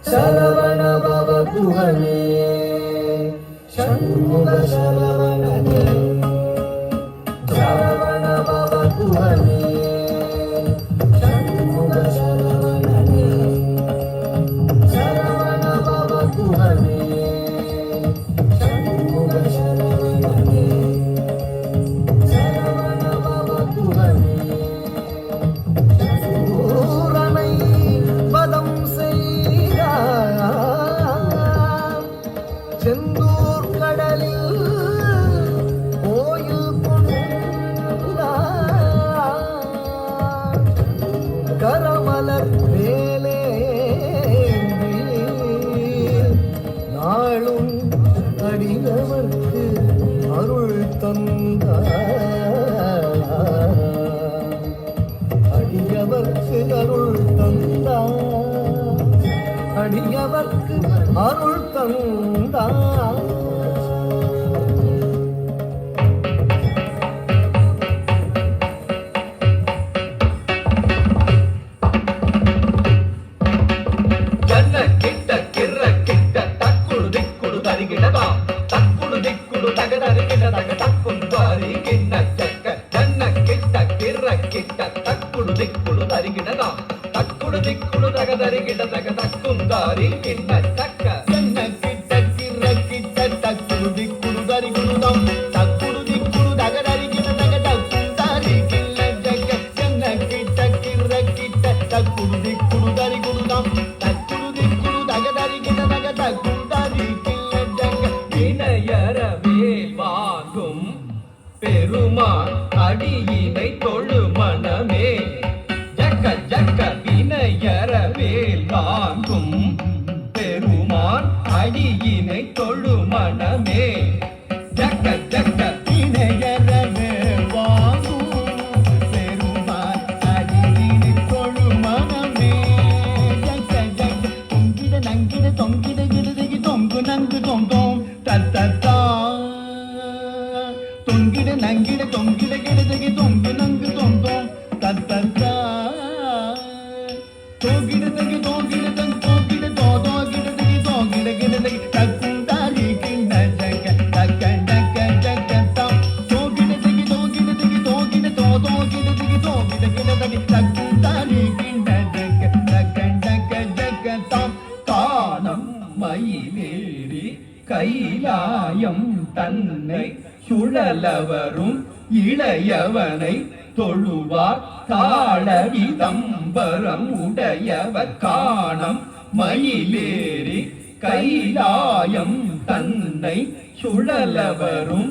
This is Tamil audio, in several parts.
சரவண பவ குஹனே ஷண்முக சரவணனே சரவண பவ குஹனே ஷண்முக சரவணனே சரவண பவ குஹனே ஷண்முக சரவணனே சரவண பவ குஹனே சூரனை பதம் செந்தூர் கடலில் கோயில் கரமலர் வேலே நாளும் அடியவர்க்கு அருள் தந்தார் அடியவர்க்கு அருள் தந்தார் அடியவர்க்கு அருள் தந்தார் ஜன்ன கிட்ட கிர்ர கிட்ட தக்குடு திக்குடு தரிகிடதா தக்குடு திக்குடு தகதரிகிட தக தக்குந்தாரி கிண்ண சக்க ஜன்ன கிட்ட கிர்ர கிட்ட தக்குடு திக்குடு தரிகிடதா தக்குடு திக்குடு தகதரிகிட தக தக்குந்தாரி கிண்ண சக்க ஜன்ன கிட்ட கிர்ர கிட்ட தக்குடு திக்குடு தரிகுடுதம் தக்குடு திக்குடு தகதரிகிட தக தக்குந்தாரி கிண்ண சக்க ஜன்ன கிட்ட கிர்ர கிட்ட தக்குடு திக்குடு தரிகுடுதம் வாங்கும் பெருமான் அடியினை தொழு மனமே ஜக்க ஜக்க வினையரவேல் வாங்கும் பெருமான் அடியினை தொழு மனமே ஜக்க ஜக்க வினையரவேல் வாங்கும் பெருமான் அடியினை தொழு மனமே ஜக்க ஜக்க தொங்கிட நங்கிட தொங்கிட கிடதகி தொங்கு நங்கு தொந்தோம் தத்தா தொங்கிட நங்கிட தொங்கிட கிடதகி தொங்கு நங்கு தொந்தோம் தத்தா தோகிடதகி தோகிட தங் தோகிட தோதோ கிடதகி தோகிட கிடதகி தக்குந்தாரி கிண்ண ஜக்க தக்க ஜக்க ஜக்க தாம் தோகிடதகி தோகிடதகி தோகிட தோதோ கிடதகி தோகிட கிடதகி தக்குந்தாரி கிண்ண ஜக்க தக்க ஜக்க ஜக்க தாம் காணம் மயிலேறி கைலாயம் தன்னை சுழலவரும் இளையவனை தொழுவார் தாளவிதம்பரம் உடையவர் காணம் மயிலேறி கைலாயம் தன்னை சுழலவரும்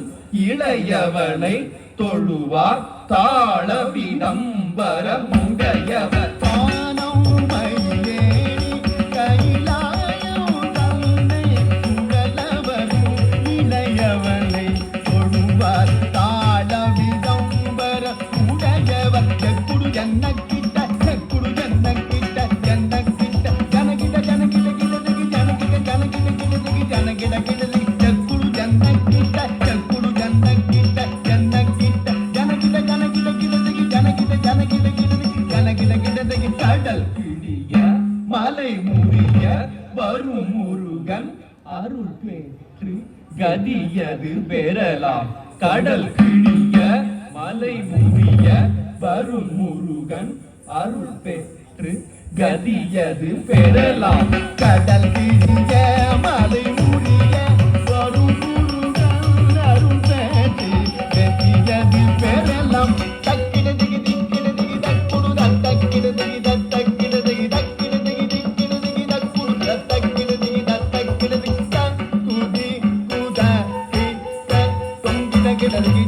இளையவனை தொழுவார் தாளவிதம்பரம் உடையவர் காணம் மயிலேறி கைலாயம் தன்னை சுழலவரும் இளையவனை தொழுவார் தாளவிதம்பர உடையவர் செக்குடு ஜன்னக்கிட்ட செக்குடு ஜன்னக்கிட்ட ஜன்னக்கிட்ட ஜனகிட ஜனகிட கிடதகி ஜனகிட ஜனகிட கிடதகி ஜனகிட கிடதகி செக்குடு ஜன்னக்கிட்ட செக்குடு ஜன்னக்கிட்ட ஜன்னக்கிட்ட ஜனகிட ஜனகிட கிடதகி ஜனகிட ஜனகிட கிடதகி ஜனகிட கிடதகி கடல் பிடிய மலை முறிய வரும் முருகன் அருள் பெற்று கதியது பெறலாம் கடல் கிழிய மலை முறிய வரும் முருகன் அருள் பெற்று கதியது பெறலாம் கடல் கிழிய மலை முறிய வரும் முருகன் அருள் பெற்று கதியது பெறலாம் தக்கிடதகி திக்கிடதகி தக்குடு தக்கிடதகி தக்கிடதகி தக்கிடதகி திக்கிடதகி தக்குடு தக்கிடதகி தக்கிடதகி தக்குதி குத தொங்கிட கிடதகி